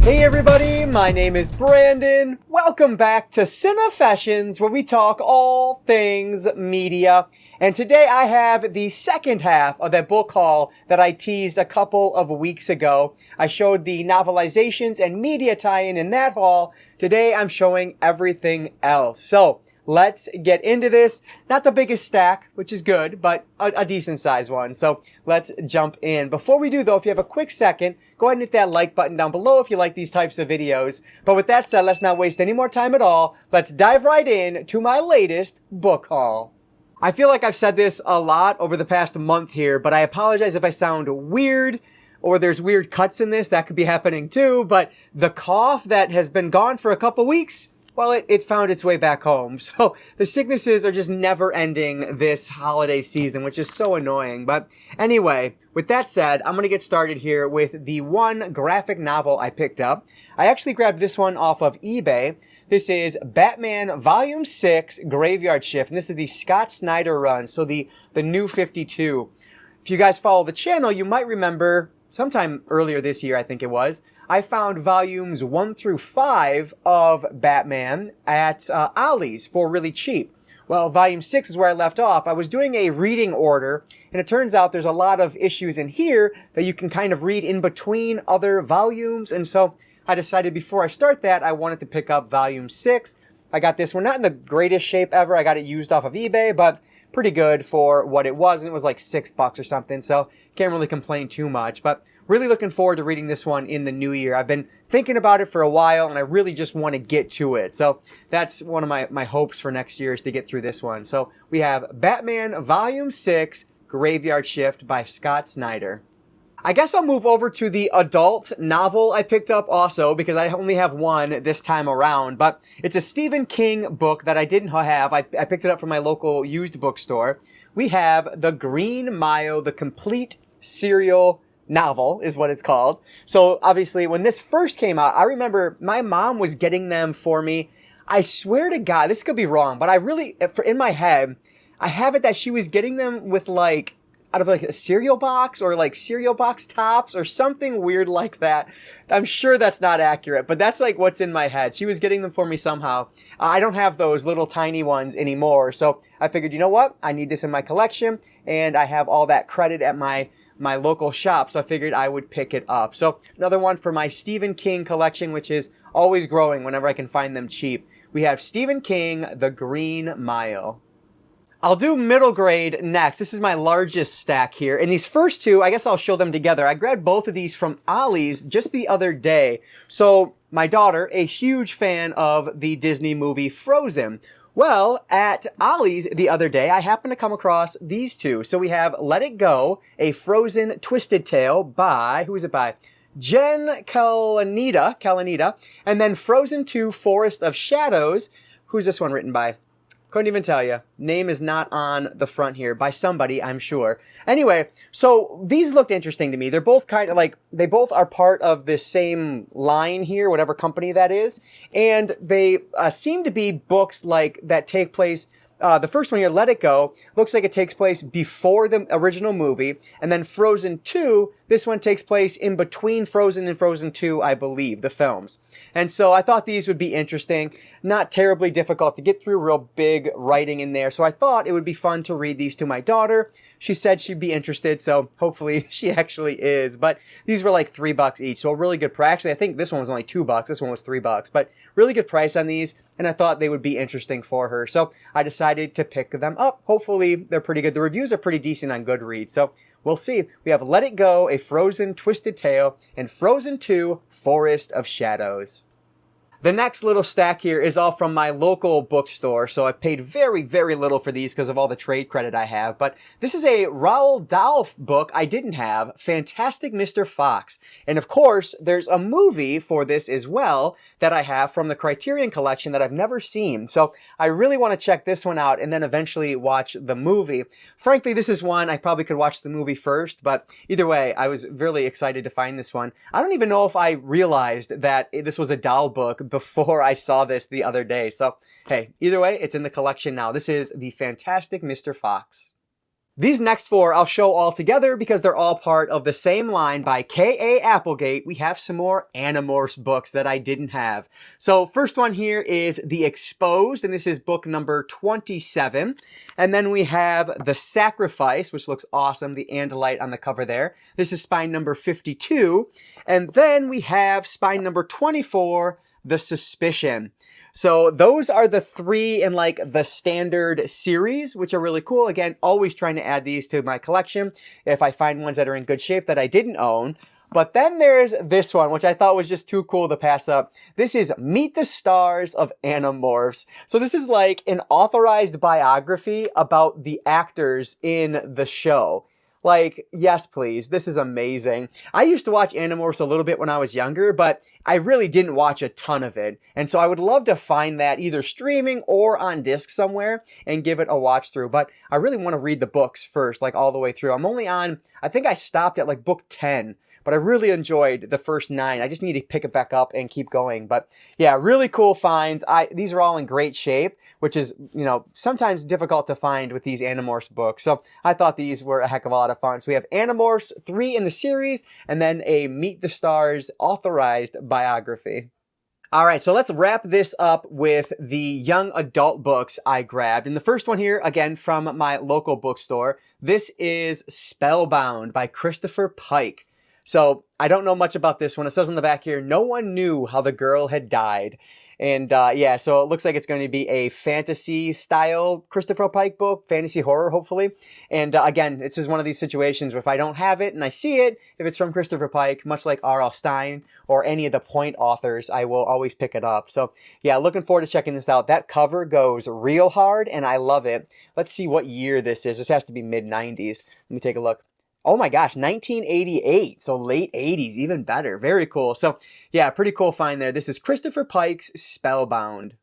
Hey everybody, my name is Brandon. Welcome back to Cinefessions, where we talk all things media. And today I have the second half of that book haul that I teased a couple of weeks ago. I showed the novelizations and media tie-in in that haul. Today I'm showing everything else. So let's get into this. Not the biggest stack, which is good, but a decent sized one. So let's jump in. Before we do though, if you have a quick second, go ahead and hit that like button down below if you like these types of videos. But with that said, let's not waste any more time at all. Let's dive right in to my latest book haul. I feel like I've said this a lot over the past month here, but I apologize if I sound weird or there's weird cuts in this. That could be happening too. But the cough that has been gone for a couple weeks, well, it found its way back home. So the sicknesses are just never ending this holiday season, which is so annoying. But anyway, with that said, I'm going to get started here with the one graphic novel I picked up. I actually grabbed this one off of eBay. This is Batman Volume 6 Graveyard Shift, and this is the Scott Snyder run, so the New 52. If you guys follow the channel, you might remember sometime earlier this year, I think it was, I found volumes 1 through 5 of Batman at Ollie's for really cheap. Well, volume 6 is where I left off. I was doing a reading order, and it turns out there's a lot of issues in here that you can kind of read in between other volumes, and so I decided before I start that, I wanted to pick up volume 6. I got this one, not in the greatest shape ever. I got it used off of eBay, but pretty good for what it was, and it was like $6 or something, so can't really complain too much. But really looking forward to reading this one in the new year. I've been thinking about it for a while, and I really just want to get to it. So that's one of my hopes for next year, is to get through this one. So we have Batman Volume 6, Graveyard Shift by Scott Snyder. I guess I'll move over to the adult novel I picked up also, because I only have one this time around, but it's a Stephen King book that I didn't have. I picked it up from my local used bookstore. We have The Green Mile, the complete serial novel is what it's called. So obviously when this first came out, I remember my mom was getting them for me. I swear to God, this could be wrong, but I really, in my head, I have it that she was getting them with like, out of like a cereal box or like cereal box tops or something weird like that. I'm sure that's not accurate, but that's like what's in my head. She was getting them for me somehow. I don't have those little tiny ones anymore. So I figured, you know what? I need this in my collection, and I have all that credit at my local shop. So I figured I would pick it up. So another one for my Stephen King collection, which is always growing whenever I can find them cheap. We have Stephen King, The Green Mile. I'll do middle grade next. This is my largest stack here. And these first two, I guess I'll show them together. I grabbed both of these from Ollie's just the other day. So my daughter, a huge fan of the Disney movie Frozen. Well, at Ollie's the other day, I happened to come across these two. So we have Let It Go, a Frozen Twisted Tale by, who is it by? Jen Kalanita. And then Frozen 2 Forest of Shadows. Who's this one written by? Couldn't even tell you. Name is not on the front here. By somebody, I'm sure. Anyway, so these looked interesting to me. They're both kind of like, they both are part of the same line here, whatever company that is. And they seem to be books like that take place. The first one here, Let It Go, looks like it takes place before the original movie. And then Frozen 2, this one takes place in between Frozen and Frozen 2, I believe, the films. And so I thought these would be interesting. Not terribly difficult to get through, real big writing in there. So I thought it would be fun to read these to my daughter. She said she'd be interested, so hopefully she actually is. But these were like $3 each, so a really good price. Actually, I think this one was only $2. This one was $3, but really good price on these. And I thought they would be interesting for her. So I decided to pick them up. Hopefully they're pretty good. The reviews are pretty decent on Goodreads. So we'll see. We have Let It Go, a Frozen Twisted Tale, and Frozen 2 Forest of Shadows. The next little stack here is all from my local bookstore, so I paid very, very little for these because of all the trade credit I have. But this is a Roald Dahl book I didn't have, Fantastic Mr. Fox. And of course, there's a movie for this as well that I have from the Criterion Collection that I've never seen. So I really want to check this one out and then eventually watch the movie. Frankly, this is one I probably could watch the movie first, but either way, I was really excited to find this one. I don't even know if I realized that this was a Dahl book before I saw this the other day. So, hey, either way, it's in the collection now. This is the Fantastic Mr. Fox. These next four I'll show all together because they're all part of the same line by K.A. Applegate. We have some more Animorphs books that I didn't have. So first one here is The Exposed, and this is book number 27. And then we have The Sacrifice, which looks awesome, the Andalite on the cover there. This is spine number 52. And then we have spine number 24, The Suspicion. So those are the three in like the standard series, which are really cool. Again, always trying to add these to my collection if I find ones that are in good shape that I didn't own. But then there's this one, which I thought was just too cool to pass up. This is Meet the Stars of Animorphs. So this is like an authorized biography about the actors in the show. Like, yes, please. This is amazing. I used to watch Animorphs a little bit when I was younger, but I really didn't watch a ton of it. And so I would love to find that either streaming or on disc somewhere and give it a watch through. But I really want to read the books first, like all the way through. I'm only on, I think I stopped at like book 10. But I really enjoyed the first 9. I just need to pick it back up and keep going. But yeah, really cool finds. These are all in great shape, which is, you know, sometimes difficult to find with these Animorphs books. So I thought these were a heck of a lot of fun. So we have Animorphs 3 in the series, and then a Meet the Stars authorized biography. All right, so let's wrap this up with the young adult books I grabbed. And the first one here, again, from my local bookstore. This is Spellbound by Christopher Pike. So I don't know much about this one. It says on the back here, no one knew how the girl had died. And yeah, so it looks like it's going to be a fantasy style Christopher Pike book, fantasy horror, hopefully. And again, this is one of these situations where if I don't have it and I see it, if it's from Christopher Pike, much like R.L. Stine or any of the Point authors, I will always pick it up. So yeah, looking forward to checking this out. That cover goes real hard and I love it. Let's see what year this is. This has to be mid-90s. Let me take a look. Oh my gosh, 1988. So late 80s, even better. Very cool. So yeah, pretty cool find there. This is Christopher Pike's Spellbound.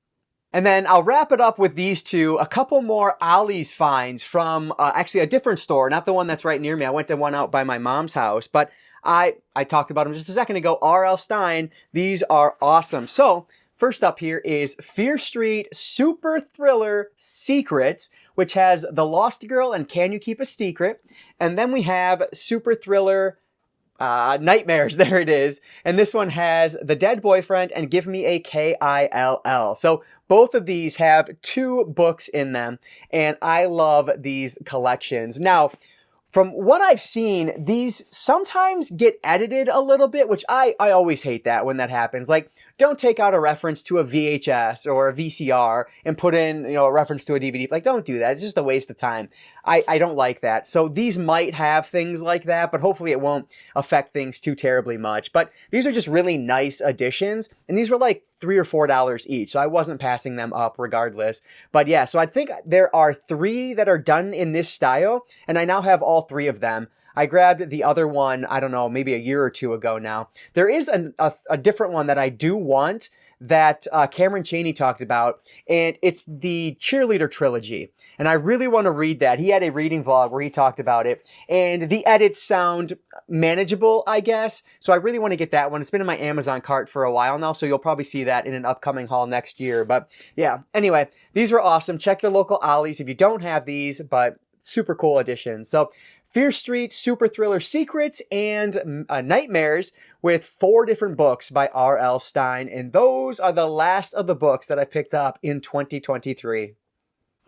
And then I'll wrap it up with these two. A couple more Ollie's finds from actually a different store, not the one that's right near me. I went to one out by my mom's house, but I talked about them just a second ago. R.L. Stine. These are awesome. So first up here is Fear Street Super Thriller Secrets, which has The Lost Girl and Can You Keep a Secret? And then we have Super Thriller Nightmares. There it is. And this one has The Dead Boyfriend and Give Me a Kill. So both of these have 2 books in them, and I love these collections. Now, from what I've seen, these sometimes get edited a little bit, which I always hate that when that happens. Like, don't take out a reference to a VHS or a VCR and put in, you know, a reference to a DVD. Like, don't do that. It's just a waste of time. I don't like that. So these might have things like that, but hopefully it won't affect things too terribly much. But these are just really nice additions, and these were like $3 or $4 each, so I wasn't passing them up regardless. But yeah, so I think there are 3 that are done in this style, and I now have all 3 of them. I grabbed the other one, I don't know, maybe a year or 2 ago now. There is a different one that I do want that Cameron Chaney talked about, and it's the Cheerleader Trilogy. And I really want to read that. He had a reading vlog where he talked about it, and the edits sound manageable, I guess. So I really want to get that one. It's been in my Amazon cart for a while now, so you'll probably see that in an upcoming haul next year. But yeah, anyway, these were awesome. Check your local Ollie's if you don't have these, but super cool additions. So Fear Street Super Thriller Secrets and Nightmares with 4 different books by R.L. Stine. And those are the last of the books that I picked up in 2023.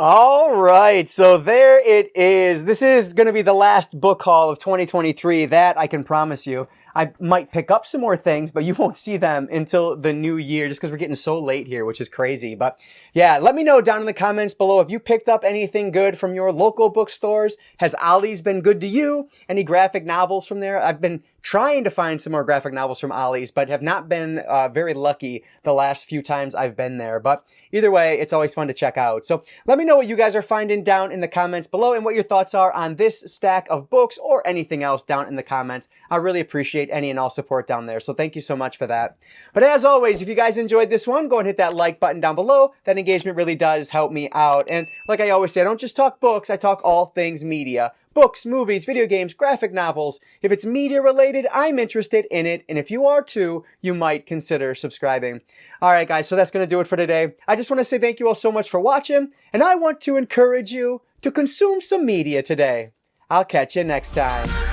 All right, so there it is. This is going to be the last book haul of 2023. That I can promise you. I might pick up some more things, but you won't see them until the new year just because we're getting so late here, which is crazy. But yeah, let me know down in the comments below if you picked up anything good from your local bookstores. Has Ollie's been good to you? Any graphic novels from there? I've been trying to find some more graphic novels from Ollie's, but have not been very lucky the last few times I've been there. But either way, it's always fun to check out. So let me know what you guys are finding down in the comments below and what your thoughts are on this stack of books or anything else down in the comments. I really appreciate any and all support down there. So thank you so much for that. But as always, if you guys enjoyed this one, go and hit that like button down below. That engagement really does help me out. And like I always say, I don't just talk books, I talk all things media. Books, movies, video games, graphic novels. If it's media related, I'm interested in it. And if you are too, you might consider subscribing. All right, guys, so that's going to do it for today. I just want to say thank you all so much for watching. And I want to encourage you to consume some media today. I'll catch you next time.